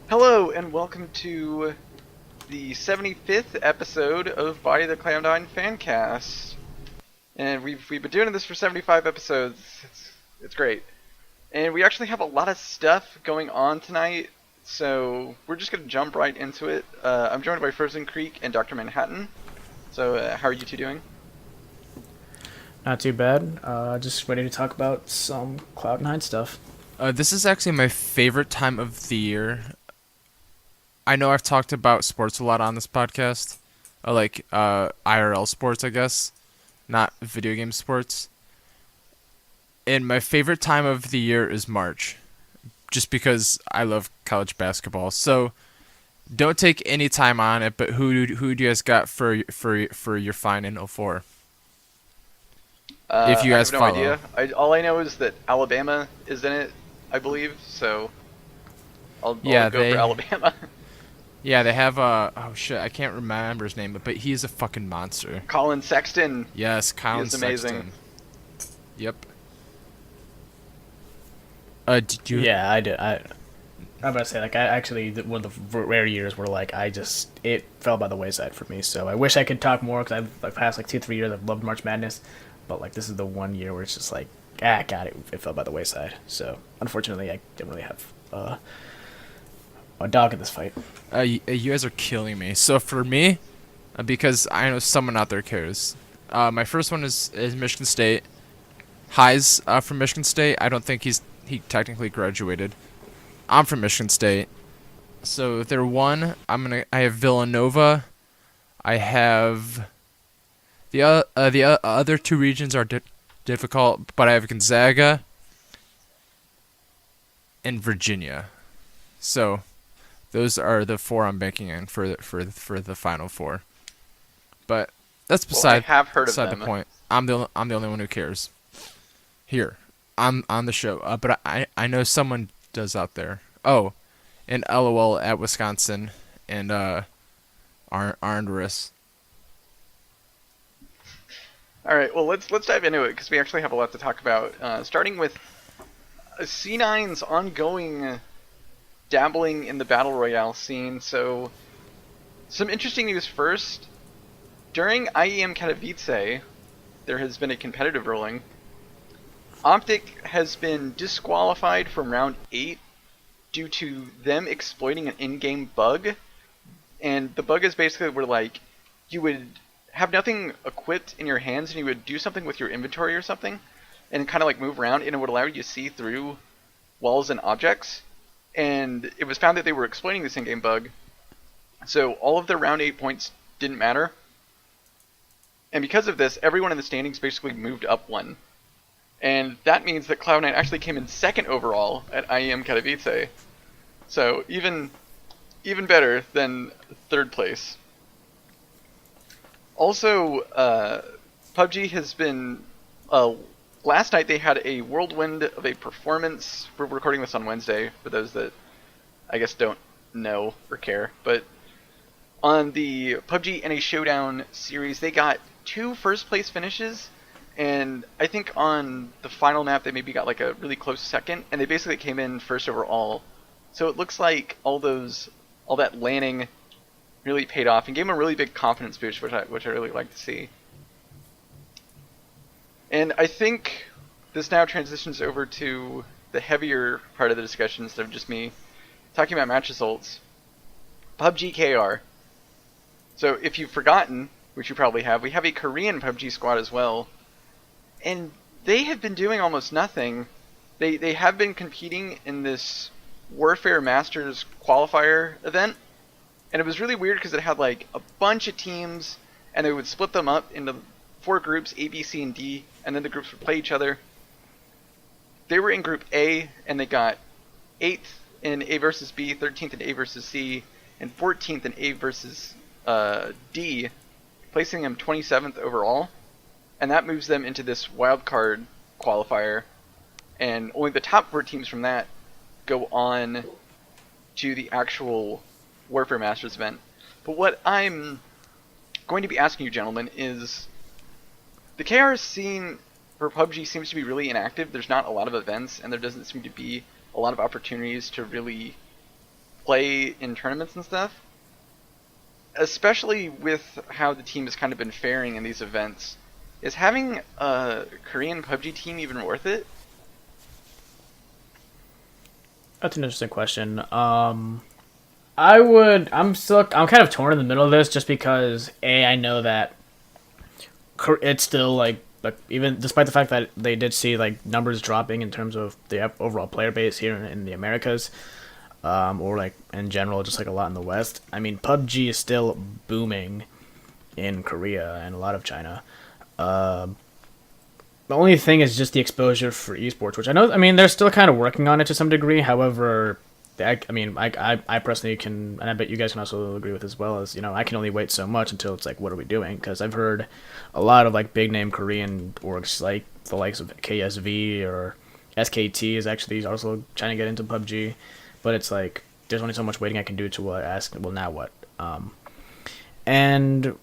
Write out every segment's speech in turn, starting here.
Hello and welcome to the 75th episode of Bodied, the Cloud9 Fancast. And we've been doing this for 75 episodes. It's great. And we actually have a lot of stuff going on tonight, so we're just going to jump right into it. I'm joined by Frozen Creek and Dr. Manhattan. So how are you two doing? Not too bad. Just ready to talk about some Cloud9 stuff. This is actually my favorite time of the year. I know I've talked about sports a lot on this podcast, IRL sports, I guess, not video game sports. And my favorite time of the year is March, just because I love college basketball. So don't take any time on it. But who do you guys got for your fine in '04? If you I guys have no follow. idea. All I know is that Alabama is in it, I believe, so I'll Yeah, go for they Alabama. yeah they have oh shit, I can't remember his name, but he's a fucking monster. Colin Sexton. Yes, He Colin is amazing. Sexton. Yep. Did you? Yeah, I did. I'm about to say, I actually, one of the rare years where, it fell by the wayside for me. So I wish I could talk more, because I've past, 2-3 years, I've loved March Madness. But, this is the one year where it's just God, it fell by the wayside. So, unfortunately, I didn't really have a dog in this fight. You guys are killing me. So for me, because I know someone out there cares. My first one is Michigan State. Highs from Michigan State. I don't think he technically graduated. I'm from Michigan State, so they're one. I have Villanova. I have the other two regions are difficult, but I have Gonzaga and Virginia. So those are the four I'm banking in for the final four. But that's Well, I have heard of beside the them. point. I'm the only one who cares here on the show. But I know someone does out there. Oh, and LOL at Wisconsin and Arndris. All right, well let's dive into it because we actually have a lot to talk about. Starting with C9's ongoing dabbling in the battle royale scene. So, some interesting news first. During IEM Katowice, there has been a competitive ruling. Optic has been disqualified from round 8 due to them exploiting an in-game bug. And the bug is basically where you would have nothing equipped in your hands and you would do something with your inventory or something and kind of move around, and it would allow you to see through walls and objects. And it was found that they were exploiting this in-game bug. So all of their round 8 points didn't matter. And because of this, everyone in the standings basically moved up one. And that means that Cloud9 actually came in second overall at IEM Katowice. So even better than third place. Also, PUBG has been... last night they had a whirlwind of a performance. We're recording this on Wednesday, for those that I guess don't know or care. But on the PUBG NA Showdown series, they got 2 first place finishes. And I think on the final map they maybe got a really close second, and they basically came in first overall. So it looks like all that landing really paid off and gave them a really big confidence boost, which I really like to see. And I think this now transitions over to the heavier part of the discussion instead of just me talking about match results. PUBG KR. So if you've forgotten, which you probably have, we have a Korean PUBG squad as well. And they have been doing almost nothing. They have been competing in this Warfare Masters qualifier event. And it was really weird because it had a bunch of teams, and they would split them up into 4 groups, A, B, C, and D, and then the groups would play each other. They were in Group A, and they got 8th in A versus B, 13th in A versus C, and 14th in A versus D, placing them 27th overall. And that moves them into this wildcard qualifier, and only the top 4 teams from that go on to the actual Warfare Masters event. But what I'm going to be asking you, gentlemen, is the KR scene for PUBG seems to be really inactive. There's not a lot of events, and there doesn't seem to be a lot of opportunities to really play in tournaments and stuff, especially with how the team has kind of been faring in these events. Is having a Korean PUBG team even worth it? That's an interesting question. I'm kind of torn in the middle of this just because I know that it's still like even despite the fact that they did see like numbers dropping in terms of the overall player base here in the Americas, or like in general, just like a lot in the West. I mean, PUBG is still booming in Korea and a lot of China. The only thing is just the exposure for esports, which I know. I mean, they're still kind of working on it to some degree. However, I personally can, and I bet you guys can also agree with as well, as I can only wait so much until it's like, what are we doing? Because I've heard a lot of like big name Korean orgs like the likes of KSV or SKT is actually also trying to get into PUBG, but it's like there's only so much waiting I can do to ask. Well, now what? And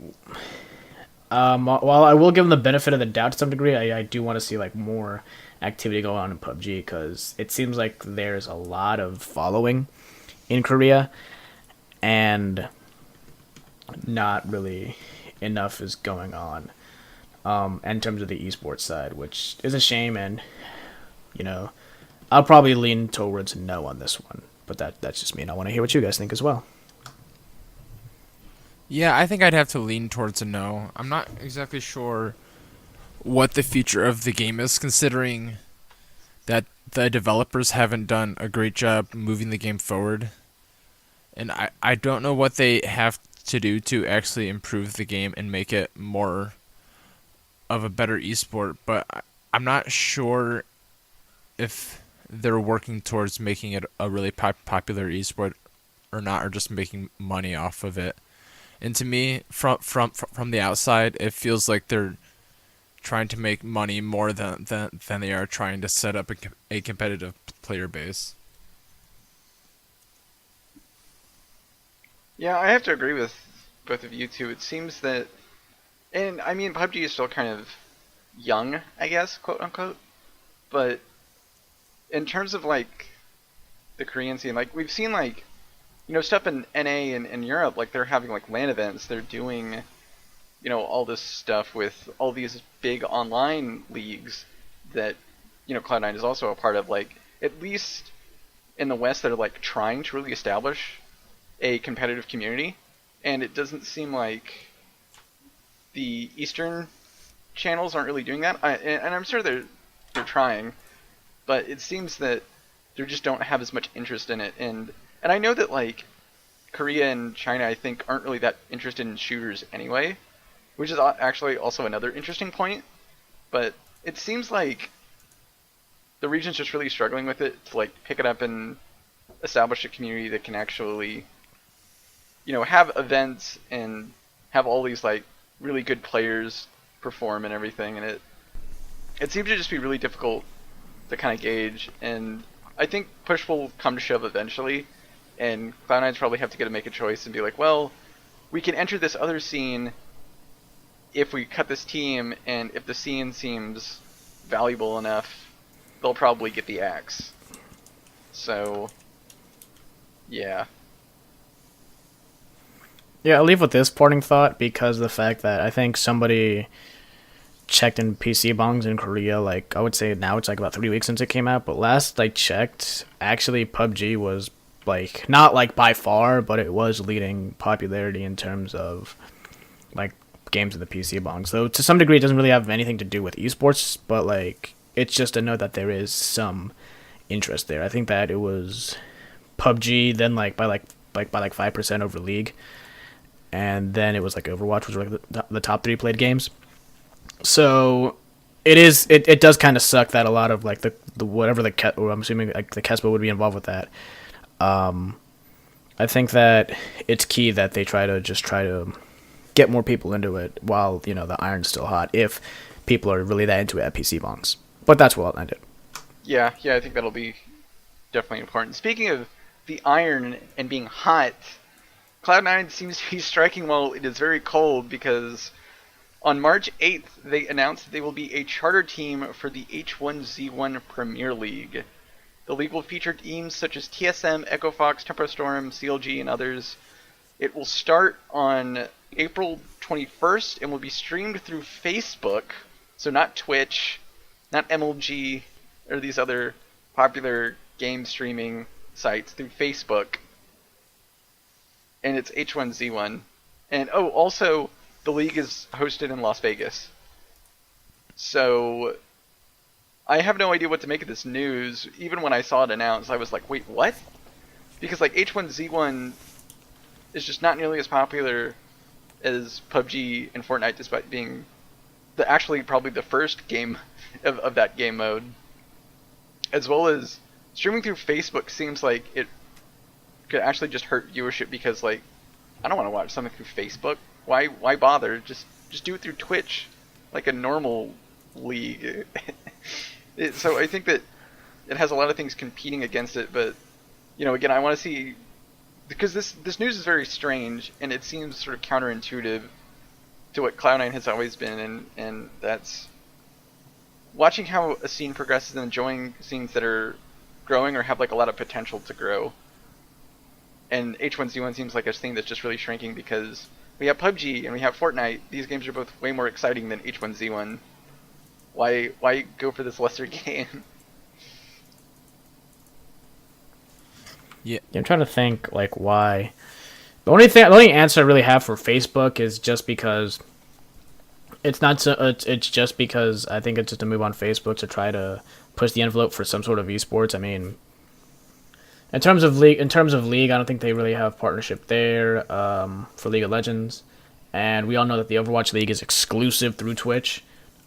while I will give them the benefit of the doubt to some degree, I do want to see like more activity go on in PUBG because it seems like there's a lot of following in Korea and not really enough is going on in terms of the esports side, which is a shame. And I'll probably lean towards no on this one, but that's just me, and I want to hear what you guys think as well. Yeah, I think I'd have to lean towards a no. I'm not exactly sure what the future of the game is, considering that the developers haven't done a great job moving the game forward. And I don't know what they have to do to actually improve the game and make it more of a better esport, but I'm not sure if they're working towards making it a really popular esport or not, or just making money off of it. And to me, from the outside, it feels like they're trying to make money more than they are trying to set up a competitive player base. Yeah, I have to agree with both of you two. It seems that, and I mean, PUBG is still kind of young, I guess, quote unquote. But in terms of like the Korean scene, like we've seen like stuff in NA and in Europe, like they're having like LAN events, they're doing all this stuff with all these big online leagues that Cloud9 is also a part of. Like at least in the West, they're like trying to really establish a competitive community, and it doesn't seem like the Eastern channels aren't really doing that. And I'm sure they're trying, but it seems that they just don't have as much interest in it. And I know that like Korea and China, I think, aren't really that interested in shooters anyway, which is actually also another interesting point. But it seems like the region's just really struggling with it to like pick it up and establish a community that can actually have events and have all these like really good players perform and everything. And it seems to just be really difficult to kind of gauge. And I think push will come to shove eventually, and Cloud9's probably have to make a choice and be like, well, we can enter this other scene if we cut this team, and if the scene seems valuable enough, they'll probably get the axe. So, yeah. Yeah, I'll leave with this parting thought because of the fact that I think somebody checked in PC bongs in Korea, like I would say now it's like about 3 weeks since it came out, but last I checked, actually PUBG was like not like by far, but it was leading popularity in terms of like games in the PC bongs. So to some degree it doesn't really have anything to do with esports, but like it's just to know that there is some interest there. I think that it was PUBG, then like by 5% over League, and then it was like Overwatch was like the top 3 played games. So it does kind of suck that a lot of like the whatever or I'm assuming like the KESPA would be involved with that. I think that it's key that they try to get more people into it while the iron's still hot, if people are really that into it at PC bongs. But that's where I'll end it. Yeah, I think that'll be definitely important. Speaking of the iron and being hot, Cloud9 seems to be striking while it is very cold, because on March 8th, they announced that they will be a charter team for the H1Z1 Premier League. The league will feature teams such as TSM, Echo Fox, Tempo Storm, CLG, and others. It will start on April 21st and will be streamed through Facebook, so not Twitch, not MLG, or these other popular game streaming sites, through Facebook. And it's H1Z1. And also, the league is hosted in Las Vegas. So, I have no idea what to make of this news. Even when I saw it announced, I was like, wait, what? Because, like, H1Z1 is just not nearly as popular as PUBG and Fortnite, despite being actually probably the first game of that game mode. As well as streaming through Facebook seems like it could actually just hurt viewership because, like, I don't want to watch something through Facebook. Why bother? Just do it through Twitch, like a normal league. So I think that it has a lot of things competing against it, but again, I want to see, because this news is very strange and it seems sort of counterintuitive to what Cloud9 has always been, and that's watching how a scene progresses and enjoying scenes that are growing or have like a lot of potential to grow. And H1Z1 seems like a scene that's just really shrinking because we have PUBG and we have Fortnite. These games are both way more exciting than H1Z1. Why go for this lesser game? Yeah. I'm trying to think like why. The only answer I really have for Facebook is just because it's not so. It's just because I think it's just a move on Facebook to try to push the envelope for some sort of esports. I mean, in terms of league, I don't think they really have partnership there for League of Legends, and we all know that the Overwatch League is exclusive through Twitch,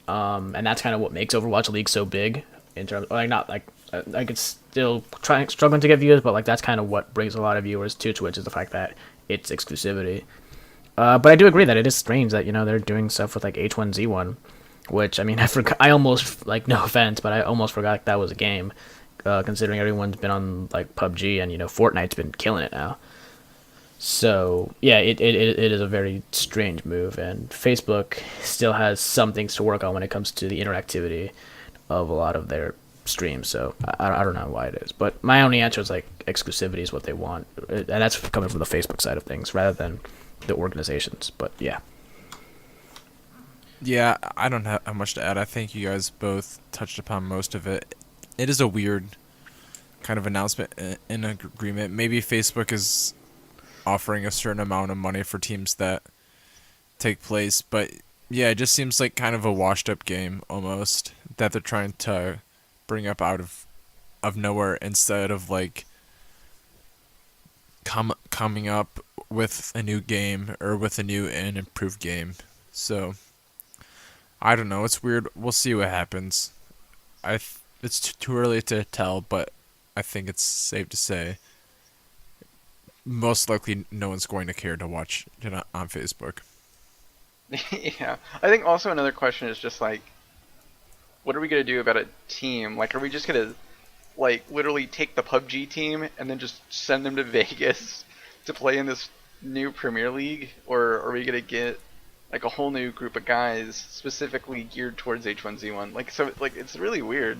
and that's kind of what makes Overwatch League so big. In terms, like not like it's still struggling to get views, but like that's kind of what brings a lot of viewers to Twitch is the fact that it's exclusivity. But I do agree that it is strange that they're doing stuff with like H1Z1, which I mean I almost, like, no offense, but I almost forgot that was a game, considering everyone's been on like PUBG and Fortnite's been killing it now. So yeah, it is a very strange move, and Facebook still has some things to work on when it comes to the interactivity of a lot of their streams. So I don't know why it is, but my only answer is like exclusivity is what they want, and that's coming from the Facebook side of things rather than the organizations. But yeah, I don't have much to add. I think you guys both touched upon most of it. It is a weird kind of announcement in agreement. Maybe Facebook is offering a certain amount of money for teams that take place, but yeah, it just seems like kind of a washed up game almost that they're trying to bring up out of nowhere instead of like coming up with a new game or with a new and improved game. So I don't know, it's weird. We'll see what happens. It's too early to tell, but I think it's safe to say most likely no one's going to care to watch it on Facebook. Yeah, I think also another question is just like, what are we gonna do about a team? Like, are we just gonna like literally take the PUBG team and then just send them to Vegas to play in this new Premier League, or are we gonna get like a whole new group of guys specifically geared towards H1Z1? Like, so like it's really weird,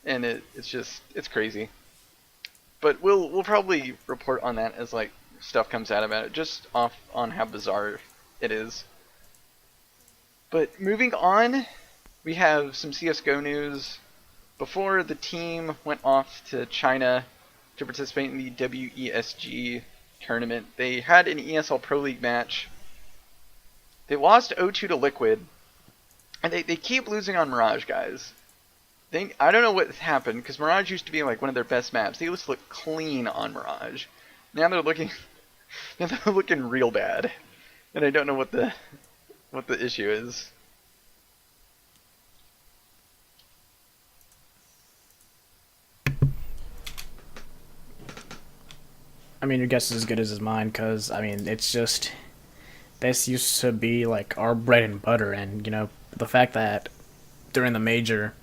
and it's crazy. But we'll probably report on that as like stuff comes out about it, just off on how bizarre it is. But moving on, we have some CSGO news. Before the team went off to China to participate in the WESG tournament, they had an ESL Pro League match. They lost 0-2 to Liquid, and they keep losing on Mirage, guys. I don't know what happened, because Mirage used to be like one of their best maps. They used to look clean on Mirage. Now they're looking real bad, and I don't know what the issue is. I mean, your guess is as good as mine, because I mean, it's just this used to be like our bread and butter, and the fact that during the major,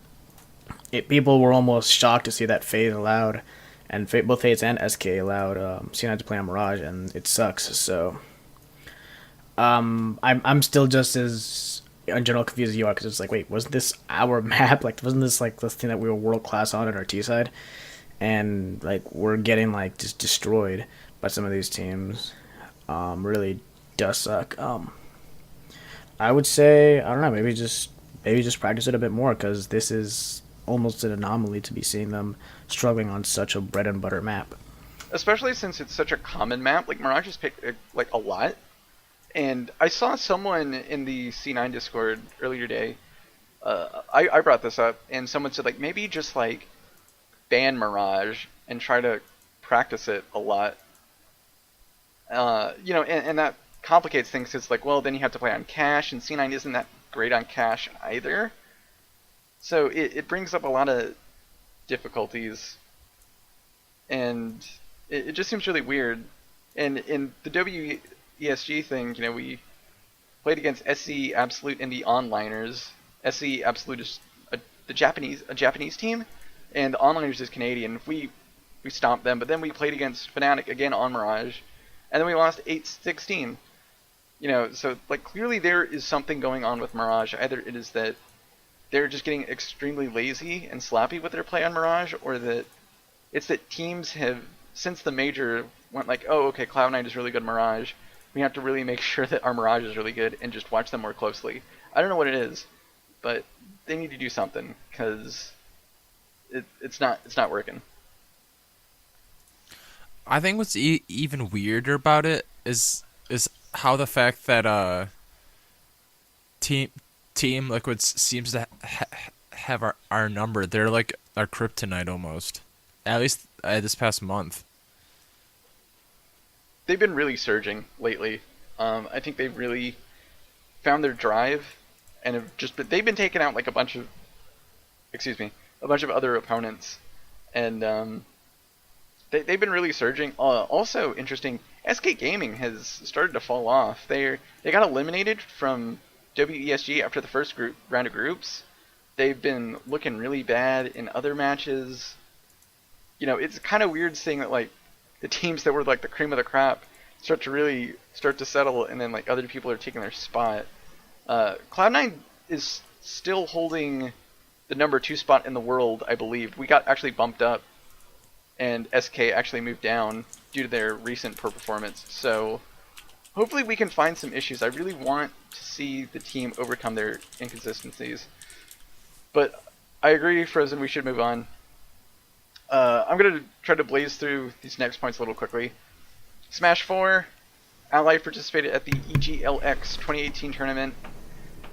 people were almost shocked to see that FaZe allowed, and both FaZe and SK allowed C9 to play on Mirage, and it sucks. So I'm still just as in general confused as you are, because it's like, wait, wasn't this our map? Like, wasn't this like the thing that we were world class on our T side? and like we're getting like just destroyed by some of these teams. Really does suck. I would say I don't know, maybe just practice it a bit more because this is almost an anomaly to be seeing them struggling on such a bread and butter map. Especially since it's such a common map. Like Mirage is picked like a lot, and I saw someone in the C9 Discord earlier today. I brought this up, and someone said like maybe just like ban Mirage and try to practice it a lot. And that complicates things. It's like, well, then you have to play on cache, and C9 isn't that great on cache either. So it brings up a lot of difficulties, and it just seems really weird. And in the WESG thing, we played against SC Absolute and the Onliners. SC Absolute is a Japanese team, and the Onliners is Canadian. We stomped them, but then we played against Fnatic again on Mirage, and then we lost 8-16. So like clearly there is something going on with Mirage. Either it is that they're just getting extremely lazy and sloppy with their play on Mirage, or that it's that teams have, since the major went like, oh, okay, Cloud9 is really good Mirage, we have to really make sure that our Mirage is really good and just watch them more closely. I don't know what it is, but they need to do something, because it's not working. I think what's even weirder about it is how the fact that Team Liquid seems to have our number. They're like our kryptonite almost. At least this past month. They've been really surging lately. I think they've really found their drive, and they've been taking out like a bunch of other opponents, and they've been really surging. Also interesting, SK Gaming has started to fall off. They got eliminated from WESG after the first round of groups. They've been looking really bad in other matches. It's kind of weird seeing that like the teams that were like the cream of the crop start to settle, and then like other people are taking their spot. Cloud9 is still holding the number 2 spot in the world, I believe. We got actually bumped up, and SK actually moved down due to their recent poor performance. So hopefully we can find some issues. I really want to see the team overcome their inconsistencies. But I agree, Frozen, we should move on. I'm going to try to blaze through these next points a little quickly. Smash 4, Ally participated at the EGLX 2018 tournament.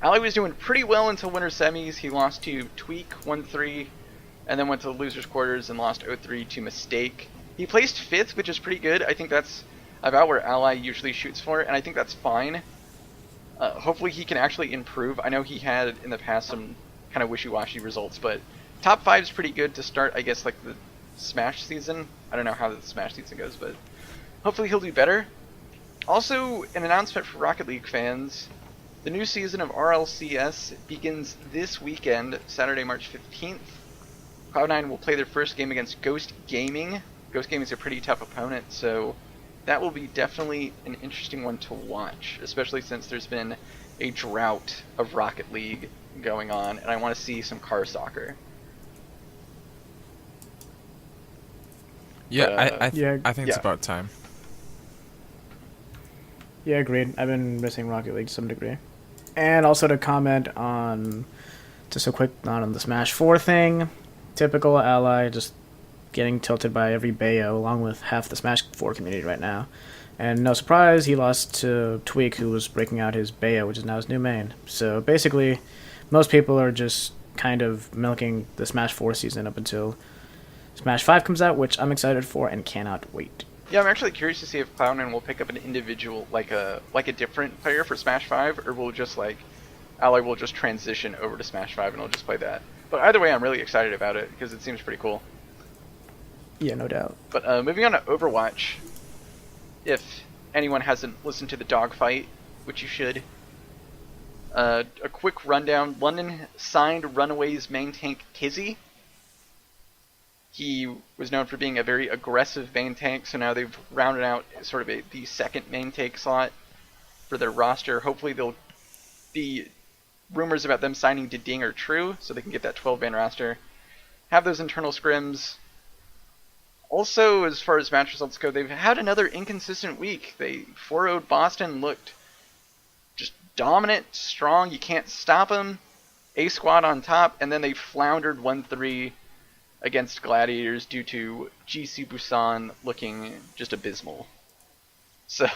Ally was doing pretty well until winter semis. He lost to Tweak 1-3, and then went to the losers quarters and lost 0-3 to Mistake. He placed 5th, which is pretty good. I think that's about where Ally usually shoots for, and I think that's fine. Hopefully he can actually improve. I know he had in the past some kind of wishy-washy results, but top 5 is pretty good to start, I guess, like the Smash season. I don't know how the Smash season goes, but hopefully he'll do better. Also, an announcement for Rocket League fans. The new season of RLCS begins this weekend, Saturday, March 15th. Cloud9 will play their first game against Ghost Gaming. Ghost Gaming is a pretty tough opponent, so that will be definitely an interesting one to watch, especially since there's been a drought of Rocket League going on, and I want to see some car soccer. Yeah, I think it's yeah. about time. Yeah, agreed. I've been missing Rocket League to some degree. And also to comment on, just a quick note on the Smash 4 thing. Typical Ally, just getting tilted by every Bayo, along with half the Smash 4 community right now. And no surprise, he lost to Tweak, who was breaking out his Bayo, which is now his new main. So basically, most people are just kind of milking the Smash 4 season up until Smash 5 comes out, which I'm excited for and cannot wait. Yeah, I'm actually curious to see if Cloud9 will pick up an individual, like a different player for Smash 5, or will just like Ally will just transition over to Smash 5 and will just play that. But either way, I'm really excited about it because it seems pretty cool. Yeah, no doubt. But moving on to Overwatch, if anyone hasn't listened to the dogfight, which you should, a quick rundown. London signed Runaways main tank Kizzy. He was known for being a very aggressive main tank, so now they've rounded out sort of the second main tank slot for their roster. Hopefully the rumors about them signing Ding are true, so they can get that 12-man roster. Have those internal scrims. Also, as far as match results go, they've had another inconsistent week. They 4-0'd Boston, looked just dominant, strong. You can't stop them. A squad on top, and then they floundered 1-3 against Gladiators due to GC Busan looking just abysmal. So,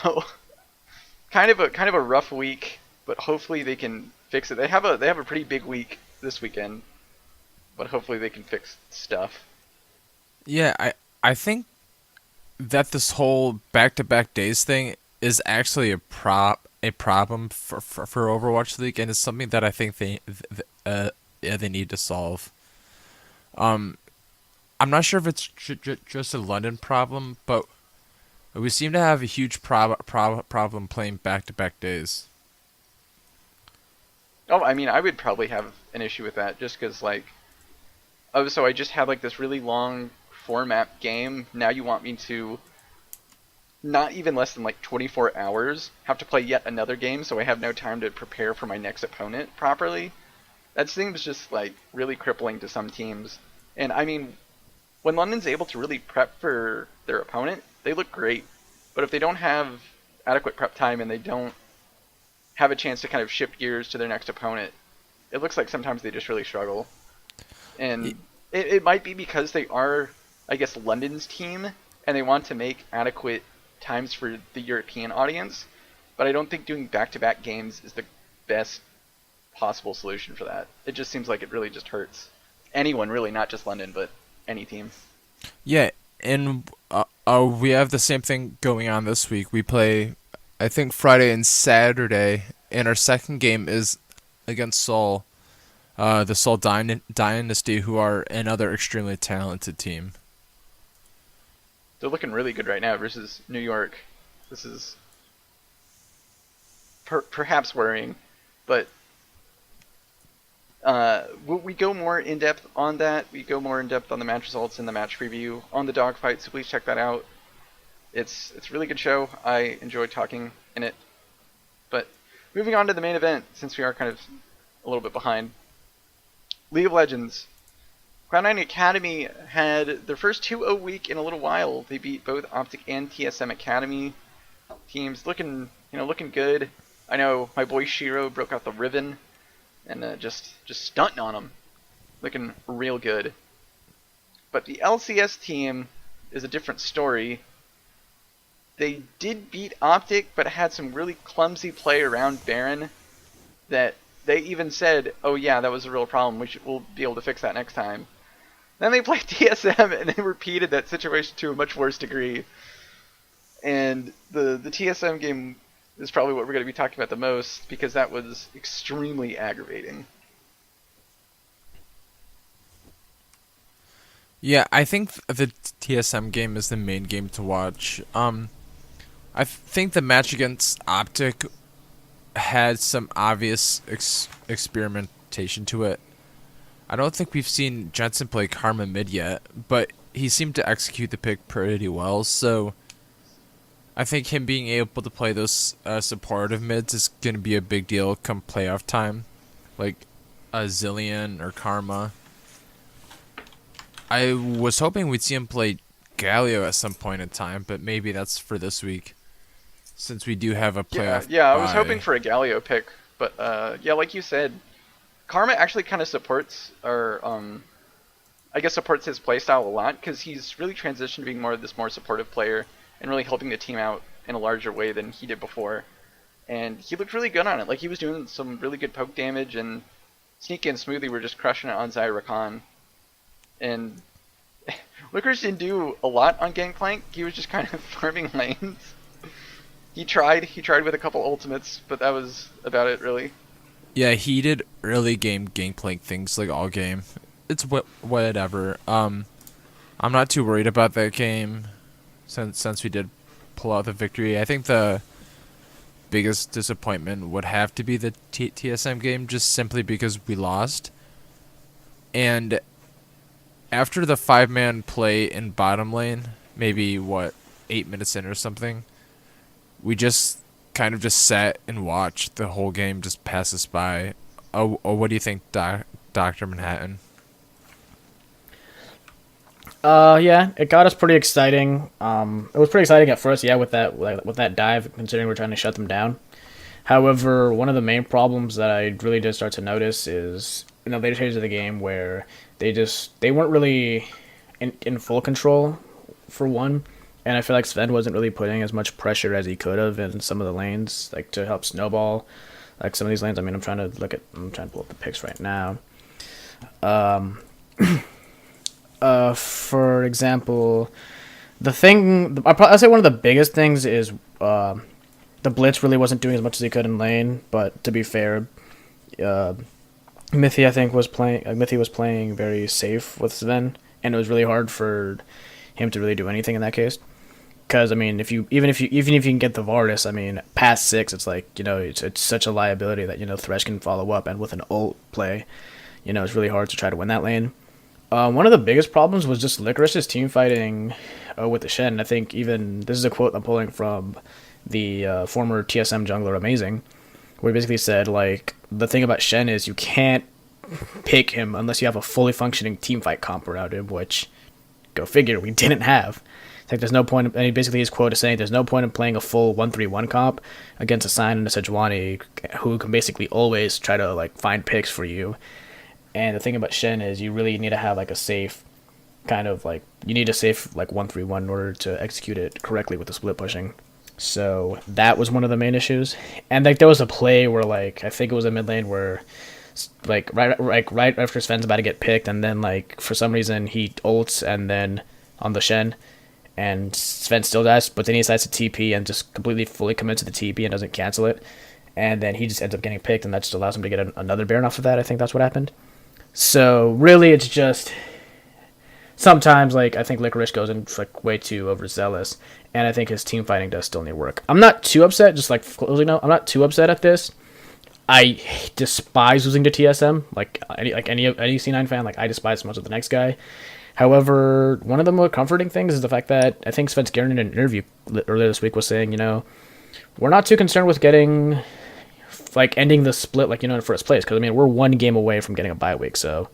kind of a rough week, but hopefully they can fix it. They have a pretty big week this weekend, but hopefully they can fix stuff. Yeah, I think that this whole back-to-back days thing is actually a problem for Overwatch League, and it's something that I think they need to solve. I'm not sure if it's just a London problem, but we seem to have a huge problem playing back-to-back days. Oh, I mean, I would probably have an issue with that just because, like, oh, so I just had like this really long 4-map game. Now you want me to, not even less than like 24 hours, have to play yet another game so I have no time to prepare for my next opponent properly? That seems just like really crippling to some teams. And I mean, when London's able to really prep for their opponent, they look great. But if they don't have adequate prep time and they don't have a chance to kind of shift gears to their next opponent, it looks like sometimes they just really struggle. And it might be because they are, I guess, London's team, and they want to make adequate times for the European audience, but I don't think doing back-to-back games is the best possible solution for that. It just seems like it really just hurts anyone, really, not just London, but any team. Yeah, and we have the same thing going on this week. We play, I think, Friday and Saturday, and our second game is against Seoul, the Seoul Dynasty, who are another extremely talented team. They're looking really good right now versus New York. This is perhaps worrying, but we go more in depth on that. We go more in depth on the match results in the match preview on the dogfight, so please check that out. It's a really good show. I enjoyed talking in it. But moving on to the main event, since we are kind of a little bit behind. League of Legends. Cloud9 Academy had their first 2-0 week in a little while. They beat both Optic and TSM Academy teams, looking good. I know my boy Shiro broke out the Riven and just stunting on them, looking real good. But the LCS team is a different story. They did beat Optic, but had some really clumsy play around Baron that they even said, "Oh yeah, that was a real problem. We'll be able to fix that next time." Then they played TSM and they repeated that situation to a much worse degree. And the TSM game is probably what we're going to be talking about the most because that was extremely aggravating. Yeah, I think the TSM game is the main game to watch. I think the match against Optic had some obvious experimentation to it. I don't think we've seen Jensen play Karma mid yet, but he seemed to execute the pick pretty well, so I think him being able to play those supportive mids is going to be a big deal come playoff time, like a Zillion or Karma. I was hoping we'd see him play Galio at some point in time, but maybe that's for this week, since we do have a playoff. Yeah, I was hoping for a Galio pick, but yeah, like you said, Karma actually kind of supports supports his playstyle a lot because he's really transitioned to being more of this more supportive player and really helping the team out in a larger way than he did before. And he looked really good on it. Like, he was doing some really good poke damage, and Sneaky and Smoothie were just crushing it on Zyra Khan. And Lookers didn't do a lot on Gangplank. He was just kind of farming lanes. He tried with a couple ultimates, but that was about it, really. Yeah, he did early game Gangplank things like all game. It's whatever. I'm not too worried about that game since we did pull out the victory. I think the biggest disappointment would have to be the TSM game, just simply because we lost. And after the 5-man play in bottom lane, maybe 8 minutes in or something, we just kind of just sat and watched the whole game just pass us by. Oh, what do you think, Dr. Manhattan? Yeah, it got us pretty exciting. It was pretty exciting at first, yeah, with that dive, considering we're trying to shut them down. However, one of the main problems that I really did start to notice is in the later stages of the game where they weren't really in full control for one, and I feel like Sven wasn't really putting as much pressure as he could have in some of the lanes, like to help snowball, like some of these lanes. I mean, I'm trying to pull up the picks right now. Um, for example, I'll say one of the biggest things is the blitz really wasn't doing as much as he could in lane. But to be fair, uh, Mithy was playing very safe with Sven, and it was really hard for him to really do anything in that case. Because I mean, even if you can get the Varus, I mean, past 6, it's like it's such a liability that Thresh can follow up, and with an ult play, it's really hard to try to win that lane. One of the biggest problems was just Licorice's team fighting with the Shen. I think even this is a quote I'm pulling from the former TSM jungler Amazing, where he basically said like the thing about Shen is you can't pick him unless you have a fully functioning team fight comp around him, which go figure we didn't have. It's like there's no point. And basically his quote is saying there's no point in playing a full 1-3-1 comp against a Sign and a Sejuani who can basically always try to like find picks for you. And the thing about Shen is you really need to have like a safe kind of like you need a safe like 1-3-1 in order to execute it correctly with the split pushing. So that was one of the main issues. And like there was a play where like I think it was a mid lane where right after Sven's about to get picked, and then like for some reason he ults and then on the Shen, and Sven still dies, but then he decides to TP and just completely fully commits to the TP and doesn't cancel it, and then he just ends up getting picked, and that just allows him to get another Baron off of that. I think that's what happened. So really, it's just sometimes like I think Licorice goes in like way too overzealous, and I think his team fighting does still need work. I'm not too upset. Just like closing note, I'm not too upset at this. I despise losing to TSM. Like any C9 fan, like I despise as much as the next guy. However, one of the more comforting things is the fact that I think Sven Skjern in an interview earlier this week was saying, we're not too concerned with getting like ending the split like in first place, because I mean we're one game away from getting a bye week, so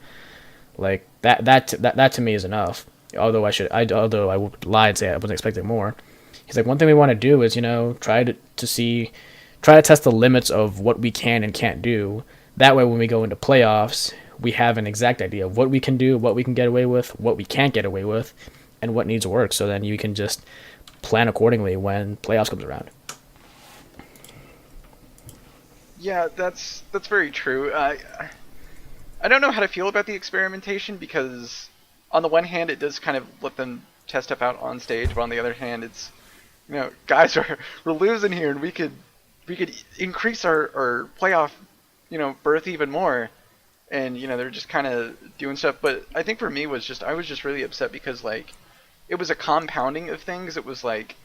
like that to me is enough. Although I would lie and say I wasn't expecting more. He's like, one thing we want to do is try to test the limits of what we can and can't do. That way, when we go into playoffs, we have an exact idea of what we can do, what we can get away with, what we can't get away with, and what needs work. So then you can just plan accordingly when playoffs comes around. Yeah, that's very true. I don't know how to feel about the experimentation, because on the one hand it does kind of let them test stuff out on stage, but on the other hand it's guys we're losing here, and we could increase our playoff berth even more, and they're just kind of doing stuff. But I think for me I was just really upset because like it was a compounding of things. It was like,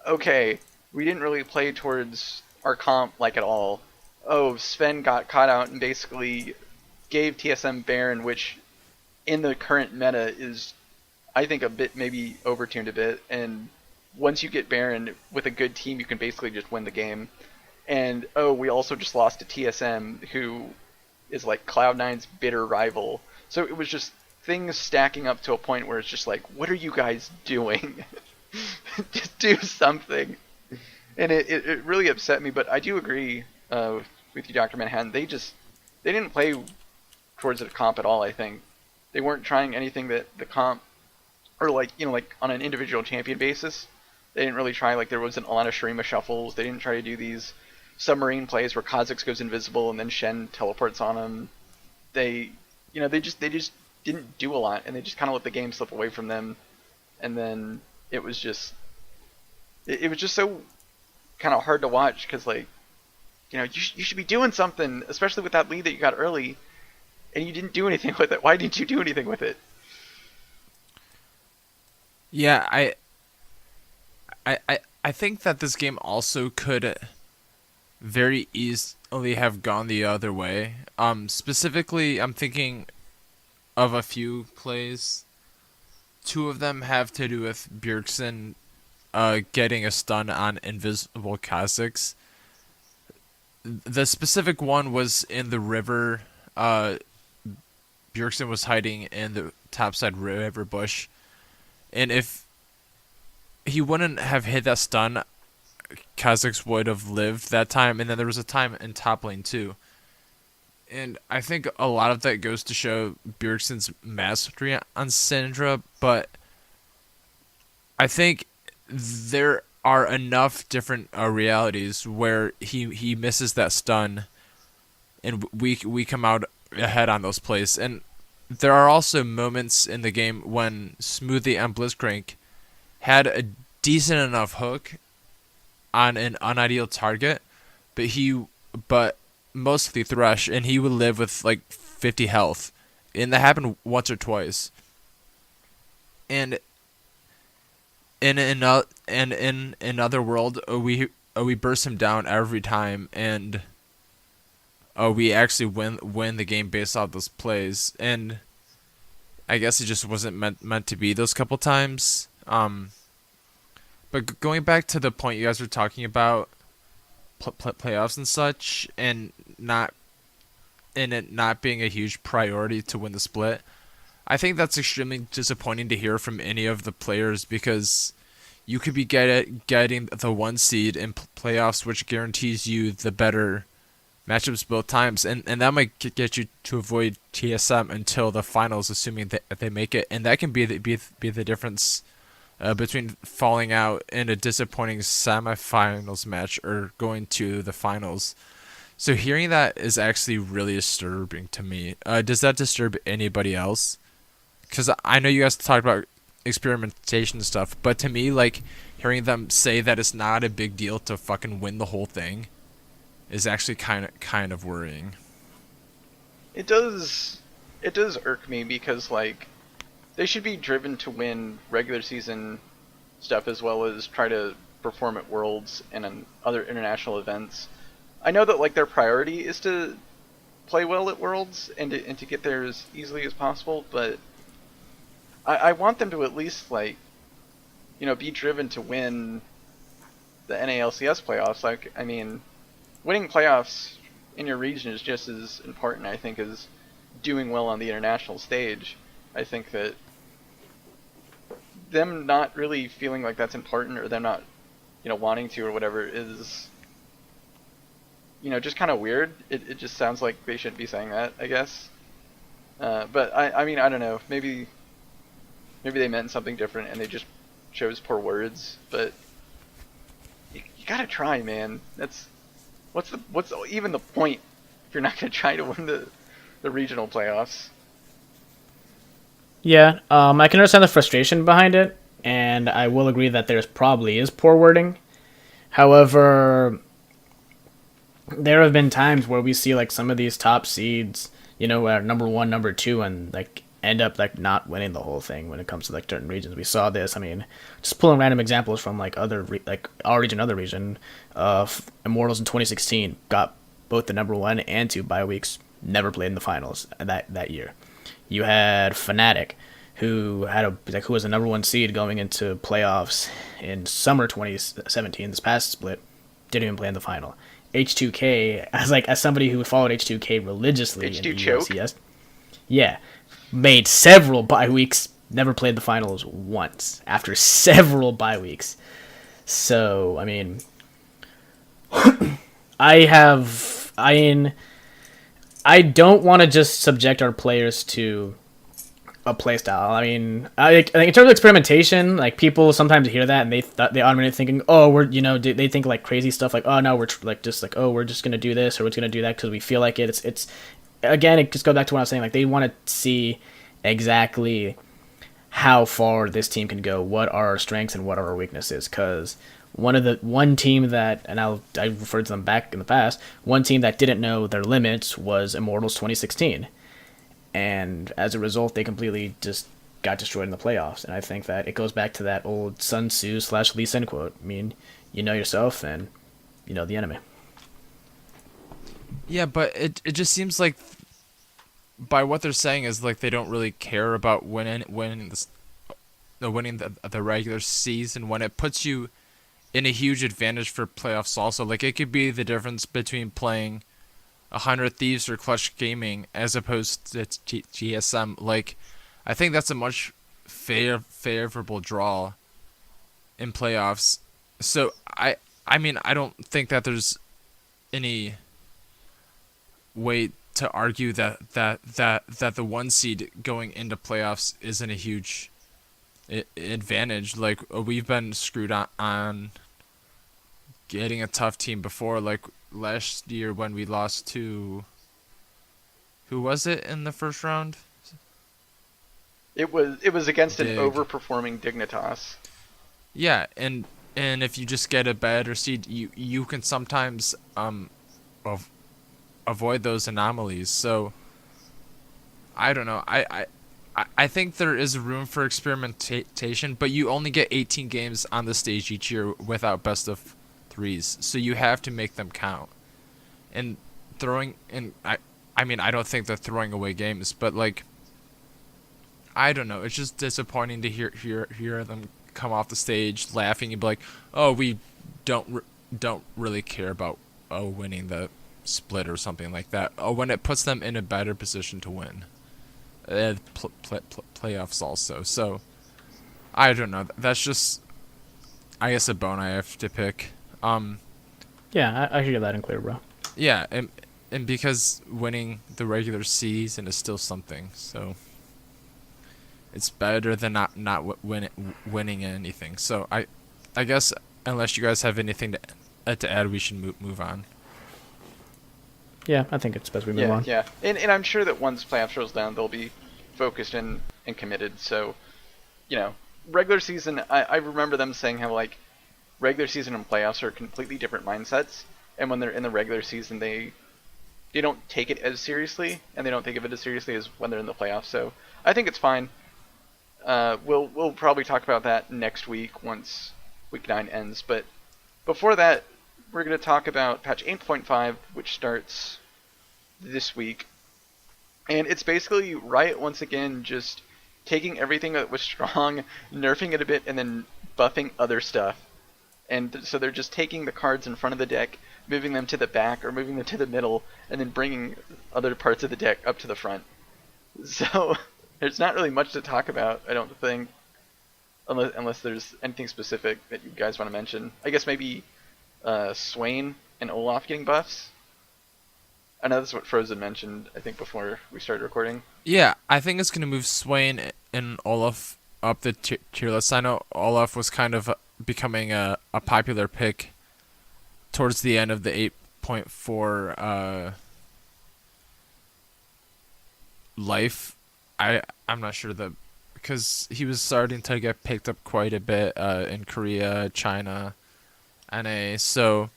okay, we didn't really play towards our comp like at all. Oh, Sven got caught out and basically gave TSM Baron, which in the current meta is, I think, a bit maybe overtuned a bit. And once you get Baron with a good team, you can basically just win the game. And we also just lost to TSM, who is like Cloud9's bitter rival. So it was just things stacking up to a point where it's just like, what are you guys doing? Just do something. And it really upset me, but I do agree with you, Dr. Manhattan. They didn't play towards the comp at all, I think. They weren't trying anything that the comp, or like on an individual champion basis. They didn't really try, like there wasn't a lot of Shurima shuffles. They didn't try to do these submarine plays where Kha'Zix goes invisible and then Shen teleports on him. They just didn't do a lot, and they just kind of let the game slip away from them. And then it was just so kind of hard to watch, because like you should be doing something, especially with that lead that you got early, and you didn't do anything with it. Why didn't you do anything with it? Yeah, I think that this game also could very easily have gone the other way. Specifically, I'm thinking of a few plays. 2 of them have to do with Bjergsen getting a stun on invisible Kha'Zix. The specific one was in the river. Bjergsen was hiding in the topside river bush And if he wouldn't have hit that stun, Kha'Zix would have lived that time. And then there was a time in top lane too. And I think a lot of that goes to show Bjergsen's mastery on Syndra, but I think there are enough different realities where he misses that stun, and we come out ahead on those plays. And there are also moments in the game when Smoothie and Blitzcrank had a decent enough hook on an unideal target, but mostly Thresh, and he would live with like 50 health, and that happened once or twice. And in another world, we burst him down every time, and we actually win the game based off those plays. And I guess it just wasn't meant to be those couple times. But going back to the point you guys were talking about, playoffs and such, and it not being a huge priority to win the split, I think that's extremely disappointing to hear from any of the players, because you could be getting the 1 seed in playoffs, which guarantees you the better matchups both times, and that might get you to avoid TSM until the finals, assuming that they make it, and that can be the difference between falling out in a disappointing semifinals match or going to the finals. So hearing that is actually really disturbing to me. Does that disturb anybody else? Because I know you guys talked about experimentation and stuff, but to me, like, hearing them say that it's not a big deal to fucking win the whole thing is actually kind of worrying. It does irk me, because like they should be driven to win regular season stuff as well as try to perform at Worlds and in other international events. I know that like their priority is to play well at Worlds and to get there as easily as possible, but I want them to at least, like, you know, be driven to win the NALCS playoffs. Like, I mean, winning playoffs in your region is just as important, I think, as doing well on the international stage. I think that them not really feeling like that's important, or them not, you know, wanting to or whatever, is, you know, just kind of weird. It just sounds like they shouldn't be saying that, I guess. But I mean, I don't know. Maybe they meant something different and they just chose poor words. But you gotta try, man. What's even the point if you're not gonna try to win the regional playoffs? Yeah, I can understand the frustration behind it, and I will agree that there's probably is poor wording. However, there have been times where we see like some of these top seeds, you know, are number 1, number 2, and like end up like not winning the whole thing when it comes to like certain regions. We saw this. I mean, just pulling random examples from like like our region, other region. Immortals in 2016 got both the number 1 and 2 bye weeks. Never played in the finals that year. You had Fnatic, who was the number 1 seed going into playoffs in summer 2017. This past split, didn't even play in the final. H2K, as somebody who followed H2K religiously H2 in the choke? ULCS, yeah, made several bye weeks, never played the finals once after several bye weeks. So, I mean, I don't want to just subject our players to a playstyle. I mean, I think in terms of experimentation, like, people sometimes hear that and they automatically thinking, oh, we're, you know, they think like crazy stuff, like, oh no, we're we're just gonna do this or we're just gonna do that because we feel like it. It's again, it just goes back to what I was saying. Like, they want to see exactly how far this team can go, what are our strengths and what are our weaknesses. Because one team that, and I referred to them back in the past, one team that didn't know their limits was Immortals 2016. And as a result, they completely just got destroyed in the playoffs. And I think that it goes back to that old Sun Tzu / Lee Sin quote. I mean, you know yourself and you know the enemy. Yeah, but it just seems like by what they're saying is like they don't really care about winning the regular season, when it puts you in a huge advantage for playoffs also. Like, it could be the difference between playing 100 Thieves or Clutch Gaming as opposed to GSM. Like, I think that's a much favorable draw in playoffs. So I mean, I don't think that there's any way to argue that the 1 seed going into playoffs isn't a huge advantage. Like, we've been screwed on getting a tough team before, like last year when we lost to, who was it in the first round? It was against an Dig. overperforming Dignitas. Yeah, and if you just get a better seed, you can sometimes avoid those anomalies. So I don't know. I think there is room for experimentation, but you only get 18 games on the stage each year without best of threes, so you have to make them count. And throwing in, I mean, I don't think they're throwing away games, but like, I don't know. It's just disappointing to hear them come off the stage laughing and be like, "Oh, we don't really care about winning the split or something like that." Oh, when it puts them in a better position to win. Playoffs also. So I don't know. That's just, I guess, a bone I have to pick. Yeah, I hear that in clear, bro. Yeah, and because winning the regular season is still something, so it's better than not winning anything. So I guess unless you guys have anything to add, we should move on. Yeah, I think it's best we move on. Yeah. And I'm sure that once playoffs rolls down, they'll be focused and committed. So, regular season, I remember them saying how, like, regular season and playoffs are completely different mindsets. And when they're in the regular season, they don't take it as seriously, and they don't think of it as seriously as when they're in the playoffs. So I think it's fine. We'll probably talk about that next week once Week 9 ends. But before that, we're going to talk about patch 8.5, which starts this week. And it's basically Riot once again just taking everything that was strong, nerfing it a bit, and then buffing other stuff. And so they're just taking the cards in front of the deck, moving them to the back or moving them to the middle, and then bringing other parts of the deck up to the front. So there's not really much to talk about, I don't think, unless there's anything specific that you guys want to mention. I guess maybe Swain and Olaf getting buffs. I know that's what Frozen mentioned, I think, before we started recording. Yeah, I think it's going to move Swain and Olaf up the tier list. I know Olaf was kind of becoming a popular pick towards the end of the 8.4 life. I'm not sure because he was starting to get picked up quite a bit in Korea, China, NA. So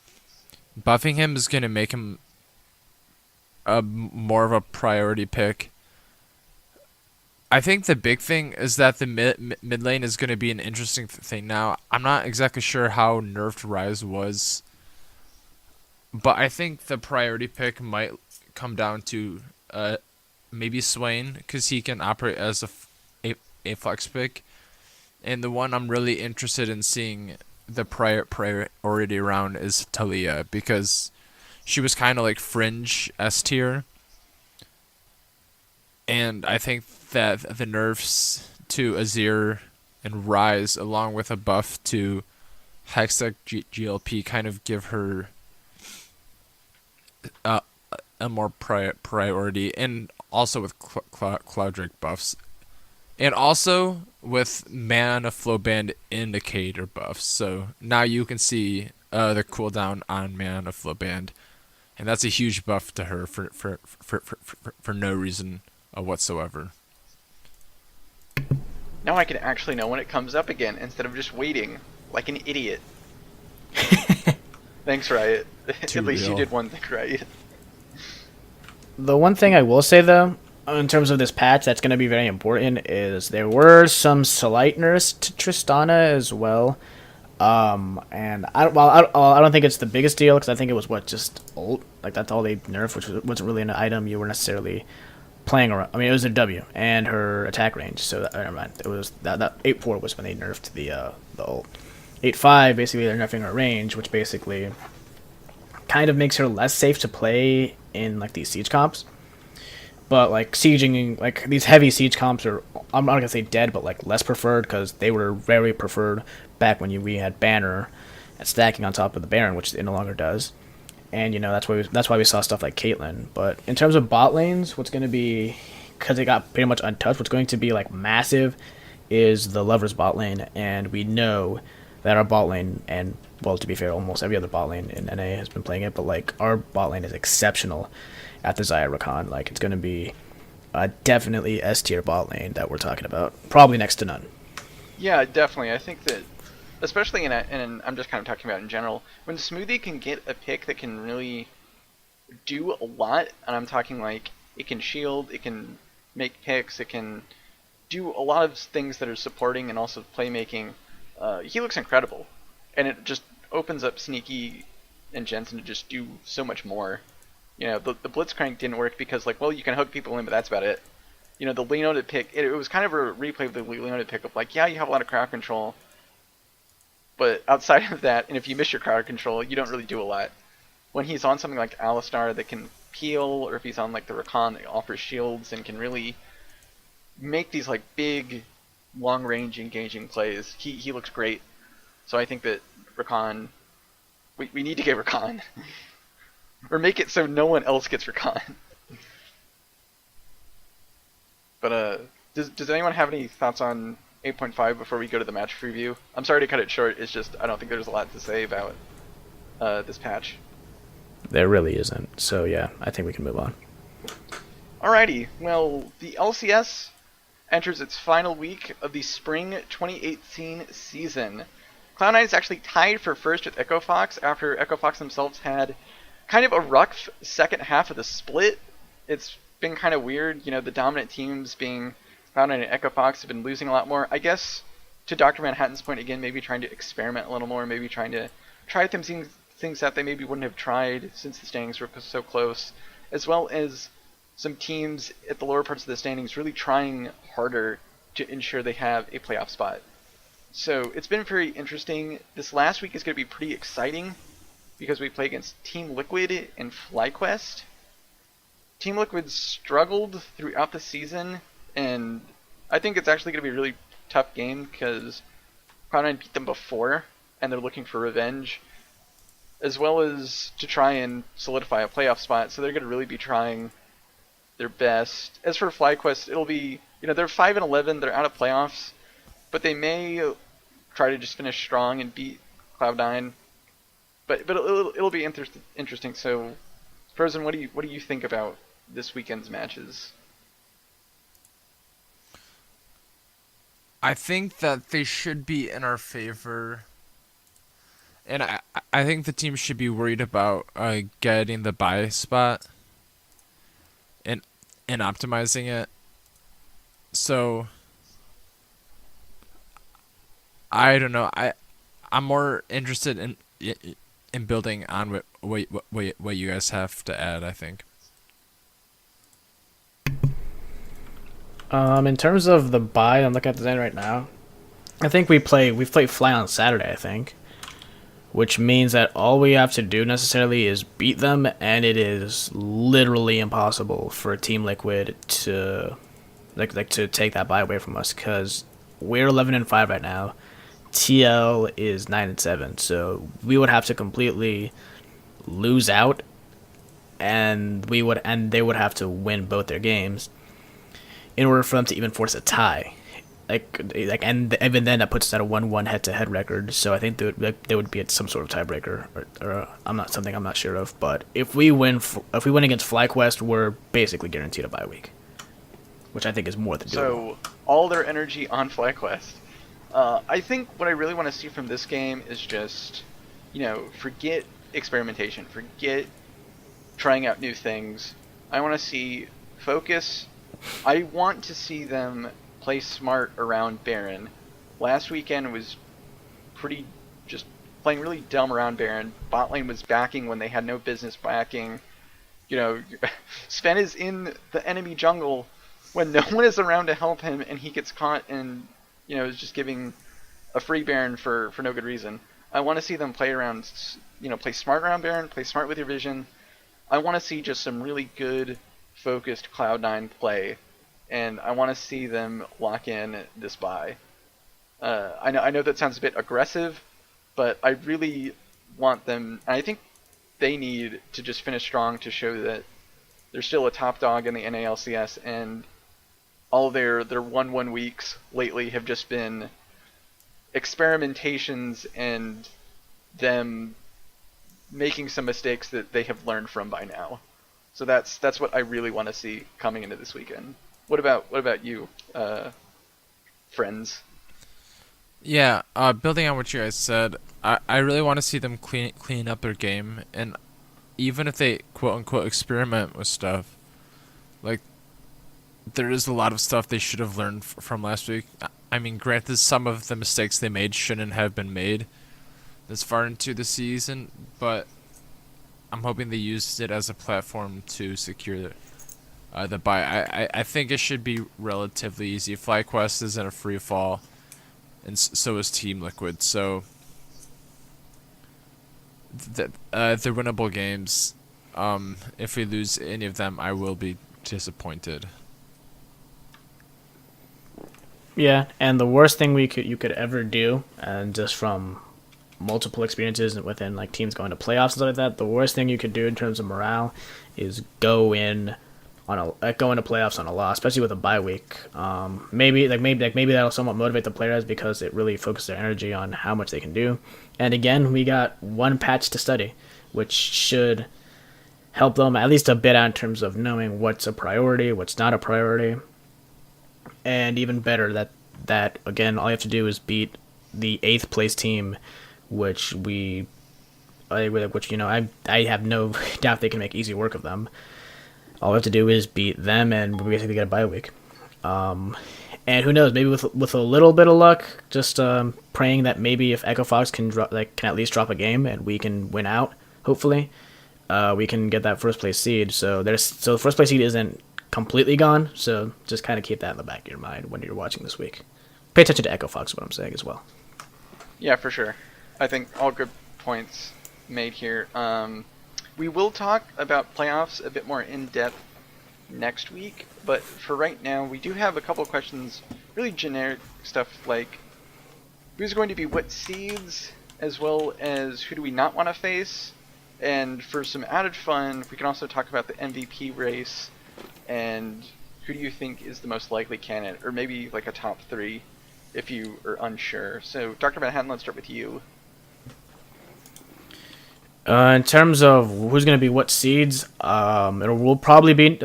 buffing him is going to make him more of a priority pick. I think the big thing is that the mid lane is going to be an interesting thing. Now, I'm not exactly sure how nerfed Ryze was, but I think the priority pick might come down to maybe Swain, because he can operate as a flex pick. And the one I'm really interested in seeing the priority around is Talia, because she was kind of like fringe S tier. And I think that the nerfs to Azir and Ryze, along with a buff to Hextech GLP, kind of give her a more priority. And also with Cloudric buffs. And also with Mana Flow Band Indicator buffs. So now you can see the cooldown on Mana Flow Band. And that's a huge buff to her for no reason whatsoever. Now I can actually know when it comes up again instead of just waiting like an idiot. Thanks, Riot. At least real. you did one thing right. The one thing I will say, though, in terms of this patch that's going to be very important is there were some slight nerfs to Tristana as well. And I don't think it's the biggest deal, because I think it was just ult. Like, that's all they nerfed, which wasn't really an item you were necessarily playing around. I mean, it was her W and her attack range. So never mind. It was that 8.4 was when they nerfed the ult. 8.5 basically they're nerfing her range, which basically kind of makes her less safe to play in like these siege comps. But like sieging, like these heavy siege comps are, I'm not gonna say dead, but like less preferred because they were very preferred back when we had banner and stacking on top of the Baron, which it no longer does. And that's why we saw stuff like Caitlyn. But in terms of bot lanes, what's gonna be, because it got pretty much untouched, what's going to be like massive is the Lovers bot lane, and we know that our bot lane, and well, to be fair, almost every other bot lane in NA has been playing it, but like our bot lane is exceptional at the Xayah Rakan. Like it's going to be definitely S tier bot lane that we're talking about, probably next to none. Yeah, definitely. I think that, especially I'm just kind of talking about in general, when Smoothie can get a pick that can really do a lot, and I'm talking like it can shield, it can make picks, it can do a lot of things that are supporting and also playmaking. He looks incredible, and it just opens up Sneaky and Jensen to just do so much more. The Blitzcrank didn't work because, like, well, you can hook people in, but that's about it. The Leauge pick, it was kind of a replay of the Leauge pick of, like, yeah, you have a lot of crowd control, but outside of that, and if you miss your crowd control, you don't really do a lot. When he's on something like Alistar that can peel, or if he's on, like, the Rakan that offers shields and can really make these, like, big, long-range engaging plays, he looks great. So I think that Rakan, we need to get Rakan. Or make it so no one else gets Rakan. But does anyone have any thoughts on 8.5 before we go to the match preview? I'm sorry to cut it short. It's just I don't think there's a lot to say about this patch. There really isn't. So yeah, I think we can move on. Alrighty. Well, the LCS enters its final week of the spring 2018 season. Cloud9 is actually tied for first with Echo Fox after Echo Fox themselves had kind of a rough second half of the split. It's been kind of weird, the dominant teams being Cloud9 and Echo Fox have been losing a lot more. I guess, to Dr. Manhattan's point again, maybe trying to experiment a little more, maybe trying to try things that they maybe wouldn't have tried since the standings were so close, as well as some teams at the lower parts of the standings really trying harder to ensure they have a playoff spot. So it's been very interesting. This last week is going to be pretty exciting because we play against Team Liquid and FlyQuest. Team Liquid struggled throughout the season, and I think it's actually going to be a really tough game because Cloud9 beat them before, and they're looking for revenge, as well as to try and solidify a playoff spot, so they're going to really be trying their best. As for FlyQuest, it'll be, they're 5-11, they're out of playoffs, but they may try to just finish strong and beat Cloud9. But it'll be interesting. So, Frozen, what do you think about this weekend's matches? I think that they should be in our favor, and I think the team should be worried about getting the buy spot and optimizing it. So I don't know. I'm more interested in building on what you guys have to add, I think. In terms of the buy, I'm looking at the design right now. I think we play Fly on Saturday, I think, which means that all we have to do necessarily is beat them, and it is literally impossible for Team Liquid to to take that buy away from us because we're 11-5 right now. TL is 9-7, so we would have to completely lose out, and they would have to win both their games in order for them to even force a tie. And even then, that puts us at a 1-1 head-to-head record. So I think there would be some sort of tiebreaker, or I'm not sure of. But if we win against FlyQuest, we're basically guaranteed a bye week, which I think is more than doable. So all their energy on FlyQuest. I think what I really want to see from this game is just, forget experimentation, forget trying out new things. I want to see focus. I want to see them play smart around Baron. Last weekend was pretty just playing really dumb around Baron. Bot lane was backing when they had no business backing. Sven is in the enemy jungle when no one is around to help him, and he gets caught and is just giving a free Baron for no good reason. I want to see them play play smart around Baron, play smart with your vision. I want to see just some really good focused Cloud9 play, and I want to see them lock in this bye. I know that sounds a bit aggressive, but I really want them. And I think they need to just finish strong to show that they're still a top dog in the NALCS, and all their 1-1 weeks lately have just been experimentations and them making some mistakes that they have learned from by now. So that's what I really want to see coming into this weekend. What about you, friends? Yeah, building on what you guys said, I really want to see them clean up their game, and even if they quote unquote experiment with stuff, like there is a lot of stuff they should have learned from last week. I mean, granted, some of the mistakes they made shouldn't have been made this far into the season, but I'm hoping they used it as a platform to secure the bye. I think it should be relatively easy. FlyQuest is in a free fall, and so is Team Liquid. So they're winnable games. If we lose any of them, I will be disappointed. Yeah, and the worst thing you could ever do, and just from multiple experiences within like teams going to playoffs and stuff like that, the worst thing you could do in terms of morale is go into playoffs on a loss, especially with a bye week. Maybe that'll somewhat motivate the players because it really focuses their energy on how much they can do. And again, we got one patch to study, which should help them at least a bit out in terms of knowing what's a priority, what's not a priority. And even better, that again, all you have to do is beat the 8th place team, which I have no doubt they can make easy work of them. All we have to do is beat them, and we basically get a bye week. And who knows? Maybe with a little bit of luck, just praying that maybe if Echo Fox can at least drop a game and we can win out, hopefully, we can get that first place seed. So the first place seed isn't completely gone. So just kind of keep that in the back of your mind when you're watching this week. Pay attention to Echo Fox, is what I'm saying as well. Yeah, for sure. I think all good points made here. We will talk about playoffs a bit more in depth next week, but for right now, we do have a couple of questions, really generic stuff like who's going to be what seeds, as well as who do we not want to face, and for some added fun, we can also talk about the MVP race and who do you think is the most likely candidate, or maybe like a top 3 if you are unsure. So, Dr. Manhattan, let's start with you. In terms of who's going to be what seeds, will probably be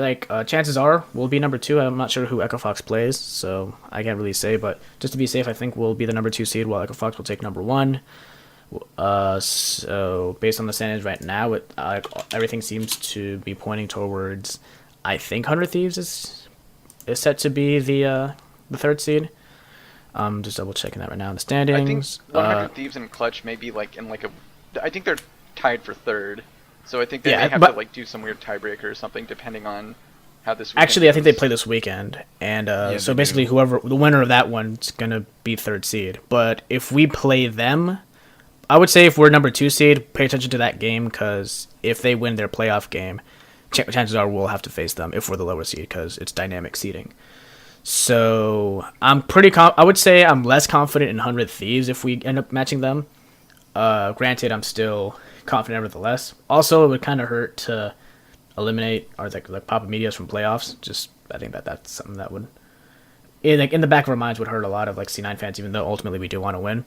chances are we'll be number 2. I'm not sure who Echo Fox plays, so I can't really say. But just to be safe, I think we'll be the number 2 seed, while Echo Fox will take number 1. So based on the standings right now, everything seems to be pointing towards. I think 100 Thieves is set to be the 3rd seed. Just double checking that right now in the standings. I think 100 Thieves and Clutch may be I think they're tied for 3rd, so I think they may have to do some weird tiebreaker or something depending on how this weekend actually goes. I think they play this weekend, and so basically the winner of that one's gonna be 3rd seed. But if we play them, I would say if we're number 2 seed, pay attention to that game, because if they win their playoff game, chances are we'll have to face them if we're the lower seed, because it's dynamic seeding. So I'm I would say I'm less confident in 100 Thieves if we end up matching them. Granted, I'm still confident nevertheless. Also, it would kind of hurt to eliminate or Papa Medias from playoffs. Just I think that's something that would in the back of our minds would hurt a lot of C9 fans, even though ultimately we do want to win.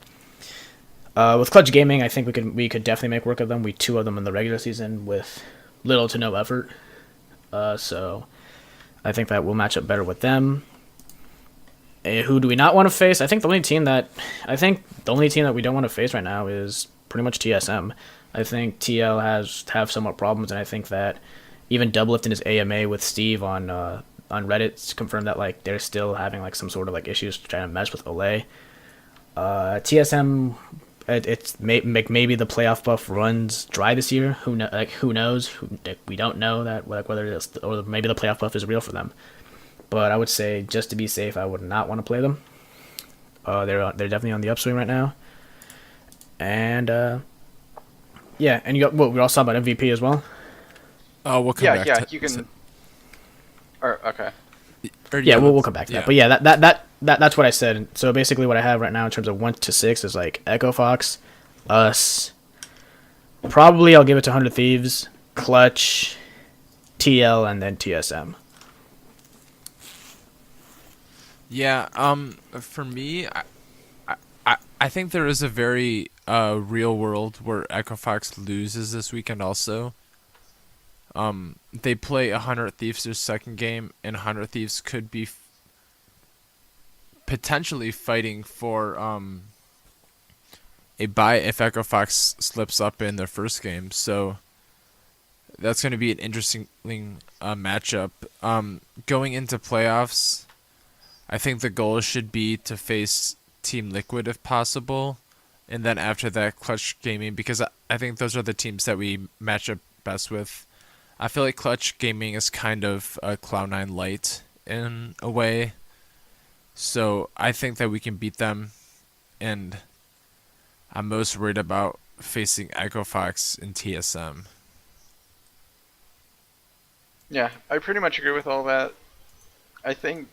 With Clutch Gaming, I think we could definitely make work of them. We 2 of them in the regular season with little to no effort. So I think that we'll match up better with them. Who do we not want to face? I think the only team that we don't want to face right now is pretty much TSM. I think TL have somewhat problems, and I think that even Doublelift in his AMA with Steve on Reddit confirmed that they're still having some sort of issues trying to mesh with Olay. TSM, it's maybe the playoff buff runs dry this year. Who knows? We don't know that whether it's, or maybe the playoff buff is real for them. But I would say, just to be safe, I would not want to play them. They're definitely on the upswing right now. And and we also talking about MVP as well. Oh, we'll come back. You can. Or okay. Or, Yeah, we'll let's- come back to that. But yeah, that's what I said. So basically, what I have right now in terms of 1 to 6 is like Echo Fox, us. Probably I'll give it to 100 Thieves, Clutch, TL, and then TSM. Yeah. For me, I think there is a very real world where Echo Fox loses this weekend. Also, they play 100 Thieves their second game, and 100 Thieves could be potentially fighting for a bye if Echo Fox slips up in their first game. So that's going to be an interesting matchup. Going into playoffs, I think the goal should be to face Team Liquid if possible, and then after that, Clutch Gaming, because I think those are the teams that we match up best with. I feel like Clutch Gaming is kind of a Cloud9 light in a way, so I think that we can beat them, and I'm most worried about facing Echo Fox and TSM. Yeah, I pretty much agree with all that. I think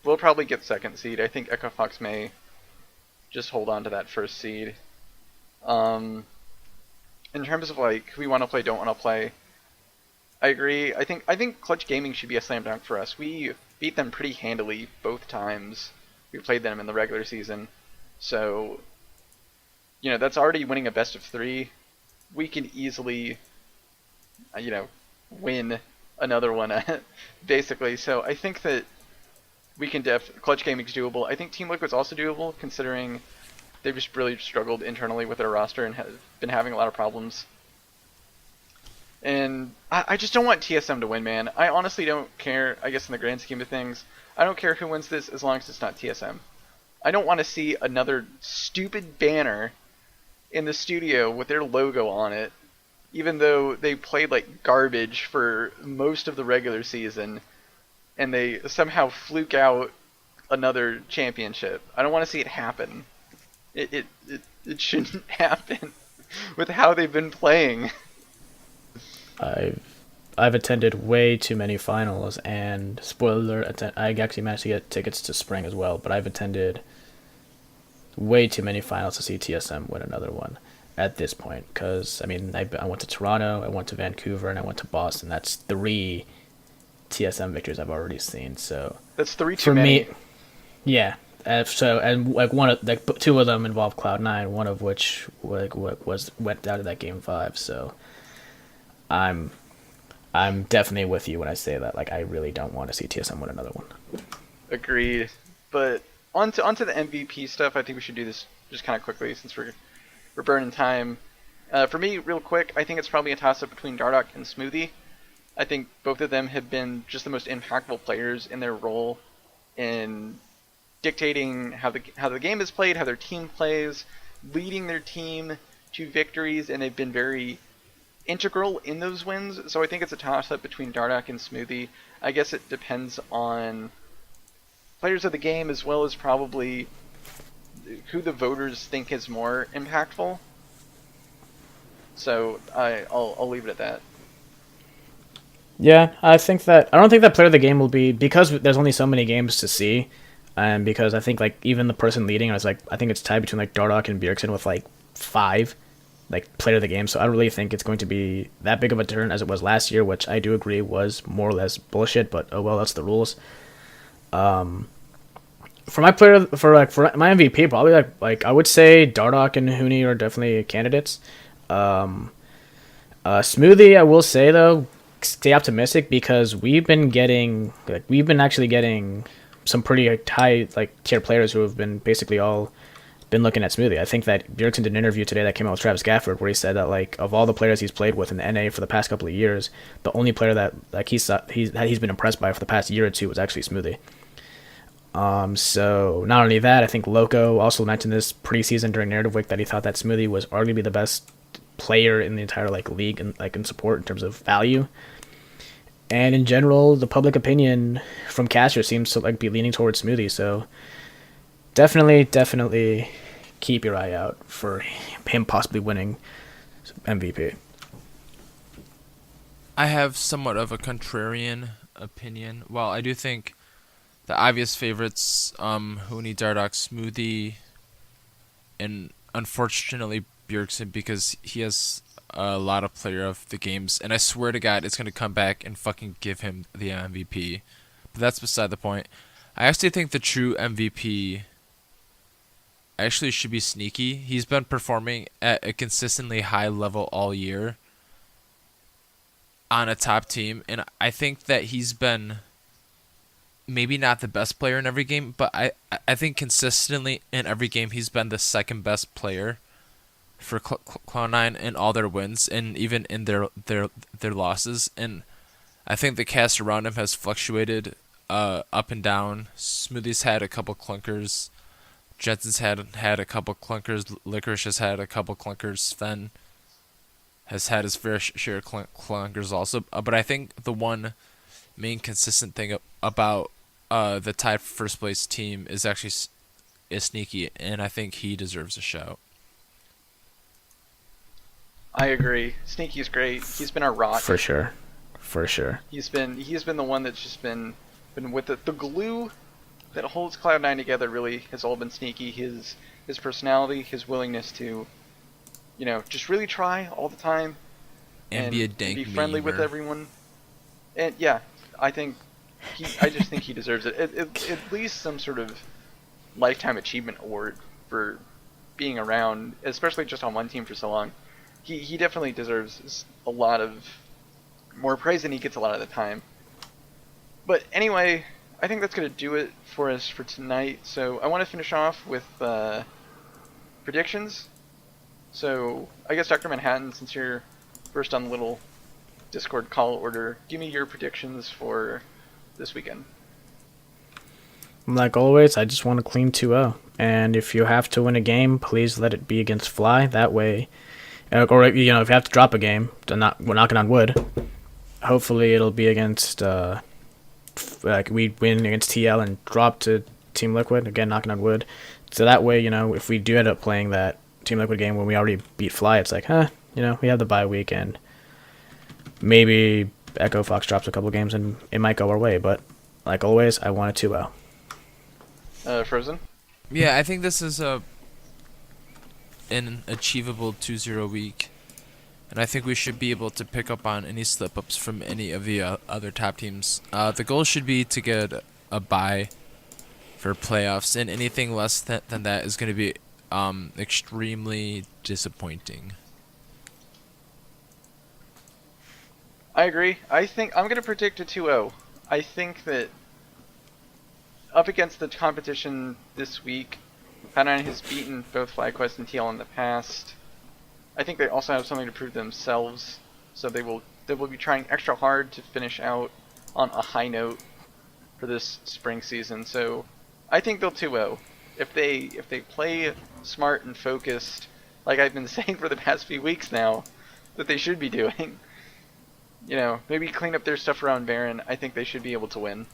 we'll probably get second seed. I think Echo Fox may just hold on to that first seed. In terms of like who we want to play, don't want to play, I agree. I think Clutch Gaming should be a slam dunk for us. We beat them pretty handily both times we played them in the regular season. So, that's already winning a best of 3. We can easily, win another one, basically. So I think that we can Clutch Gaming's doable. I think Team Liquid's also doable, considering they've just really struggled internally with their roster and have been having a lot of problems. And I just don't want TSM to win, man. I honestly don't care, I guess in the grand scheme of things. I don't care who wins this as long as it's not TSM. I don't want to see another stupid banner in the studio with their logo on it, even though they played like garbage for most of the regular season, and they somehow fluke out another championship. I don't want to see it happen. It shouldn't happen with how they've been playing. I've attended way too many finals, and spoiler alert, I actually managed to get tickets to Spring as well, but I've attended way too many finals to see TSM win another one at this point. Because, I mean, I went to Toronto, I went to Vancouver, and I went to Boston. That's 3 TSM victories I've already seen. So that's 3 too many. Me, yeah. So and like two of them involved Cloud9, one of which went down to that game 5. So I'm definitely with you when I say that. Like, I really don't want to see TSM win another one. Agreed. But onto the MVP stuff. I think we should do this just kind of quickly since we're burning time. For me, real quick, I think it's probably a toss-up between Dardoch and Smoothie. I think both of them have been just the most impactful players in their role in dictating how the game is played, how their team plays, leading their team to victories, and they've been very integral in those wins. So I think it's a toss-up between Dardoch and Smoothie. I guess it depends on players of the game as well as probably who the voters think is more impactful. So I'll leave it at that. Yeah, I don't think that player of the game will be, because there's only so many games to see, and because I think like even the person leading, I think it's tied between like Dardoch and Bjergsen with like 5 like player of the game. So I don't really think it's going to be that big of a turn as it was last year, which I do agree was more or less bullshit, but oh well, that's the rules. For my MVP, probably like I would say Dardoch and Huni are definitely candidates. Smoothie, I will say though, stay optimistic, because we've been actually getting some pretty high like tier players who have been basically all been looking at Smoothie. I think that Bjergsen did an interview today that came out with Travis Gafford where he said that like of all the players he's played with in the NA for the past couple of years, the only player that like he's been impressed by for the past year or two was actually Smoothie. So not only that, I think Loco also mentioned this preseason during Narrative Week that he thought that Smoothie was arguably the best player in the entire like league and like in support in terms of value. And in general, the public opinion from casters seems to like be leaning towards Smoothie. So definitely keep your eye out for him possibly winning MVP. I have somewhat of a contrarian opinion. Well, I do think the obvious favorites, Huni, Dardoch, Smoothie, and unfortunately Bjergsen, because he has a lot of player of the games, and I swear to God, it's gonna come back and fucking give him the MVP. But that's beside the point. I actually think the true MVP actually should be Sneaky. He's been performing at a consistently high level all year on a top team, and I think that he's been maybe not the best player in every game, but I think consistently in every game he's been the second best player for Cloud9 in all their wins and even in their losses. And I think the cast around him has fluctuated up and down. Smoothie's had a couple clunkers. Jensen's had a couple clunkers. Licorice has had a couple clunkers. Sven has had his fair share of clunkers also. But I think the one main consistent thing about the tied first place team is actually is Sneaky, and I think he deserves a shout. I agree. Sneaky's great. He's been a rot. For sure. For sure. He's been the one that's just been with the glue that holds Cloud9 together. Really has all been Sneaky. His personality, his willingness to, just really try all the time And be a dank be friendly with memer. everyone. And yeah, I just think he deserves it. At least some sort of lifetime achievement award for being around, especially just on one team for so long. He definitely deserves a lot of more praise than he gets a lot of the time. But anyway, I think that's going to do it for us for tonight. So I want to finish off with predictions. So I guess Dr. Manhattan, since you're first on the little Discord call order, give me your predictions for this weekend. Like always, I just want a clean 2-0. And if you have to win a game, please let it be against Fly. That way, or if you have to drop a game, we're knocking on wood. Hopefully, it'll be against like we win against TL and drop to Team Liquid. Again, knocking on wood. So that way, if we do end up playing that Team Liquid game when we already beat Fly, it's like, we have the bye week and maybe Echo Fox drops a couple games and it might go our way. But like always, I want a 2-0. Frozen? Yeah, I think this is an achievable 2-0 week, and I think we should be able to pick up on any slip-ups from any of the other top teams. The goal should be to get a bye for playoffs, and anything less than that is going to be extremely disappointing. I agree. I think I'm going to predict a 2-0. I think that up against the competition this week, Cloud9 has beaten both FlyQuest and TL in the past. I think they also have something to prove themselves, so they will be trying extra hard to finish out on a high note for this spring season. So I think they'll 2-0 if they play smart and focused, like I've been saying for the past few weeks now that they should be doing. Maybe clean up their stuff around Baron. I think they should be able to win.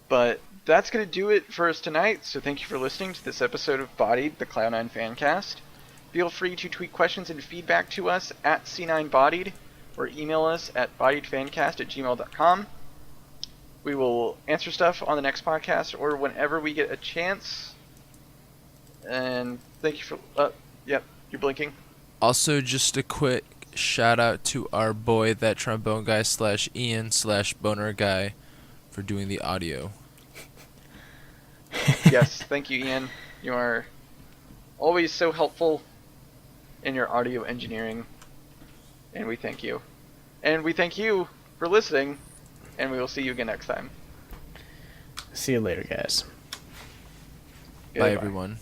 But that's going to do it for us tonight, so thank you for listening to this episode of Bodied, the Cloud9 Fancast. Feel free to tweet questions and feedback to us at C9Bodied, or email us at bodiedfancast@gmail.com. We will answer stuff on the next podcast, or whenever we get a chance. And thank you for... yep, you're blinking. Also, just a quick shout out to our boy, that trombone guy / Ian / boner guy, for doing the audio. Yes, thank you, Ian. You are always so helpful in your audio engineering, and we thank you. And we thank you for listening, and we will see you again next time. See you later, guys. Bye, everyone.